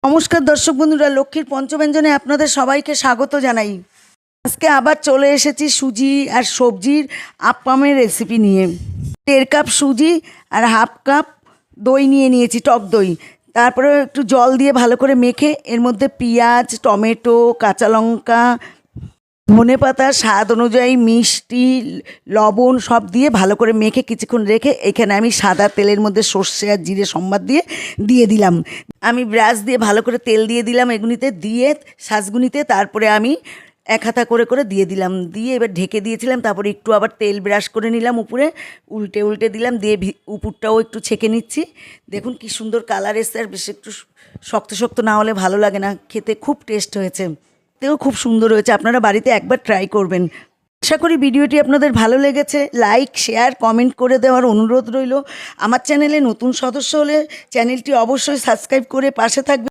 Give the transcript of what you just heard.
নমস্কার দর্শক বন্ধুরা, লক্ষ্মীর পঞ্চব্যঞ্জনে আপনাদের সবাইকে স্বাগত জানাই। আজকে আবার চলে এসেছি সুজি আর সবজির আপ্পামের রেসিপি নিয়ে। 1.5 কাপ সুজি আর 1/2 কাপ দই নিয়ে নিয়েছি, টক দই। তারপরে একটু জল দিয়ে ভালো করে মেখে এর মধ্যে পেঁয়াজ, টমেটো, কাঁচা লঙ্কা, ধনেপাতা, স্বাদ অনুযায়ী মিষ্টি, লবণ সব দিয়ে ভালো করে মেখে কিছুক্ষণ রেখে এখানে আমি সাদা তেলের মধ্যে সর্ষে আর জিরে সম্বাদ দিয়ে দিলাম। আমি ব্রাশ দিয়ে ভালো করে তেল দিয়ে দিলাম এগুনিতে, দিয়ে সাজগুনিতে। তারপরে আমি এক হাতা করে করে দিয়ে দিলাম, দিয়ে এবার ঢেকে দিয়েছিলাম। তারপরে একটু আবার তেল ব্রাশ করে নিলাম, উপরে উল্টে উল্টে দিলাম, দিয়ে উপরটাও একটু ছেঁকে নিচ্ছি। দেখুন কি সুন্দর কালার এসছে। আর বেশ একটু শক্ত শক্ত না হলে ভালো লাগে না খেতে, খুব টেস্ট হয়েছে, তেও খুব সুন্দর হয়েছে। আপনারা বাড়িতে একবার ট্রাই করবেন। আশা করি ভিডিওটি আপনাদের ভালো লেগেছে। লাইক, শেয়ার, কমেন্ট করে দেওয়ার অনুরোধ রইল। আমার চ্যানেলে নতুন সদস্য হলে চ্যানেলটি অবশ্যই সাবস্ক্রাইব করে পাশে থাকবে।